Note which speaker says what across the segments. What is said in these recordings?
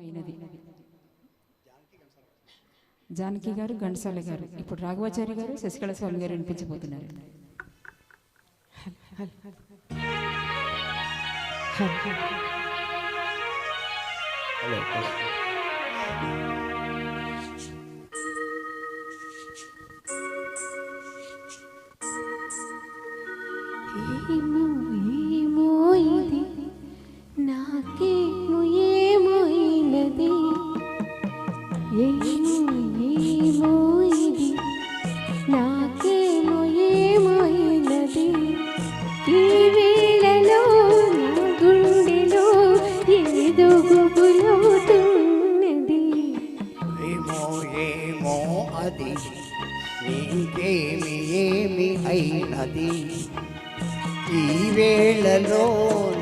Speaker 1: అయినది. జానకి గారు, ఘంటసాల గారు, ఇప్పుడు రాఘవాచారి గారు, శశికళ స్వామి గారు వినిపించబోతున్నారు.
Speaker 2: ఏమో ఏమో ఇది నాకేమో ఏమైనది, ఏమో ఏమో ఇది నాకేమో ఏమైనది, ఈ వేళలో నా గుండెలో ఏదో గుబులవుతున్నది.
Speaker 3: ఏమో ఏమో అది నీకేమి ఏమి అయినది, ఈ వేళలో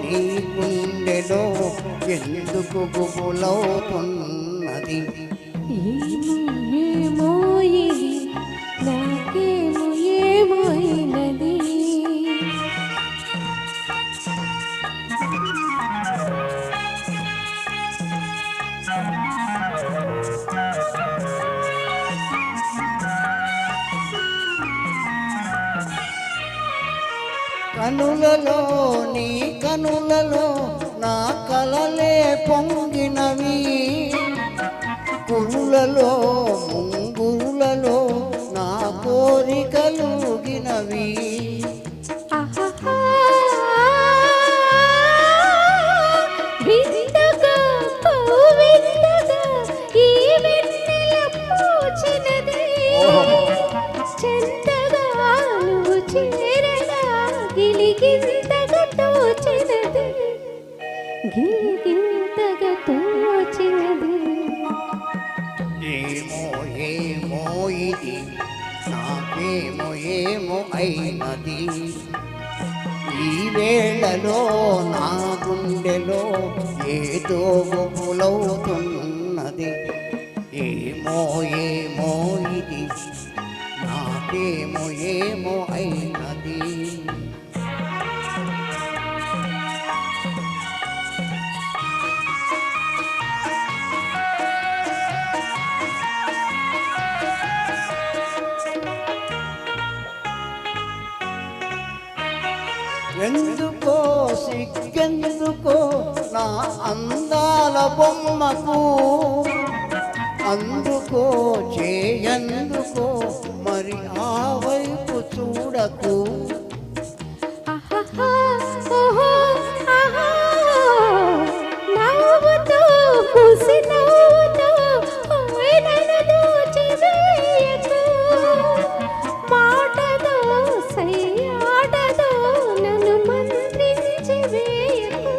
Speaker 3: నీ గుండెలో ఎందుకు గుబులవుతున్నది.
Speaker 2: ఏమో ఏమో ఇది నాకేమో ఏమైనది.
Speaker 3: కనులలో నీ కనులలో నా కలలే పొంగినవి, కురులలో ముంగురులలో నా కోరికలుగినవి.
Speaker 2: ఆహాహా వింతగా వింతగా ఈ వెన్నెల పూచినది, చెంతగా నువ్వు చేరగా గిలిగింతగా తోచినది, గిలిగింతగా తోచినది.
Speaker 3: ఏమో ఏమో ఇది నాకేమో ఏమో అయినది, ఈ వేళలో నా గుండెలో ఏదో గుబులవుతున్నది. ఏమో ఏమో ఇది నాకేమో ఏమో అయినది. ఎందుకో సిగ్గెందుకో నా అందాల బొమ్మకు, అందుకో చేయందుకో మరి ఆ వైపు చూడకు.
Speaker 2: ఆహాహా ఓహో ఆహా నవ్వుతూ ముసి నవ్వుతూ నన్ను దోచివేయకు, మాటతో సయ్యాటతో నన్ను మంత్రించి వేయకు,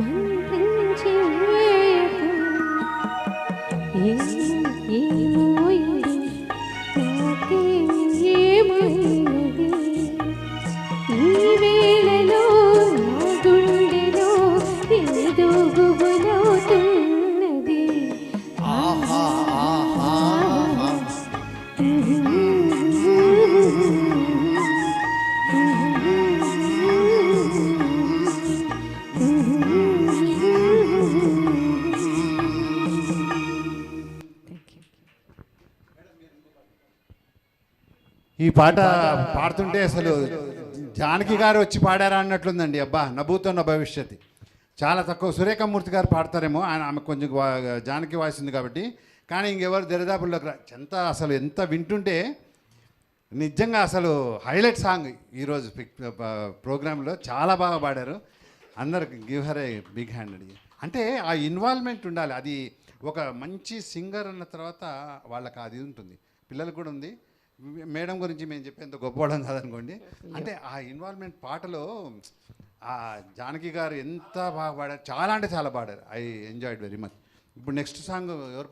Speaker 2: మంత్రించి వేయకు. ఏమో ఇది నాకేమో ఏమైనది, ఈ వేళలో నా గుండెలో ఏదో గుబులవుతున్నది.
Speaker 3: ఆహా ఆహా
Speaker 4: ఈ పాట పాడుతుంటే అసలు జానకి గారు వచ్చి పాడారా అన్నట్లుందండి. అబ్బా నభూతున్న భవిష్యత్తు. చాలా తక్కువ సురేఖమూర్తి గారు పాడతారేమో, ఆమె కొంచెం జానకి వాయిస్ ఉంది కాబట్టి, కానీ ఇంకెవరు దరిదాపుల్లోకి ఎంత అసలు ఎంత వింటుంటే నిజంగా అసలు హైలైట్ సాంగ్ ఈరోజు ప్రోగ్రాంలో చాలా బాగా పాడారు. అందరికి give her a big hand అడిగి. అంటే ఆ ఇన్వాల్వ్మెంట్ ఉండాలి. అది ఒక మంచి సింగర్ అన్న తర్వాత వాళ్ళకి అది ఉంటుంది, పిల్లలకు కూడా ఉంది. మేడం గురించి మేము చెప్పేంత గొప్పవడం కాదనుకోండి. అంటే ఆ ఇన్వాల్వ్మెంట్ పాటలో ఆ జానకి గారు ఎంత బాగా పాడారు, చాలా అంటే చాలా పాడారు. I enjoyed very much. ఇప్పుడు నెక్స్ట్ సాంగ్ ఎవరు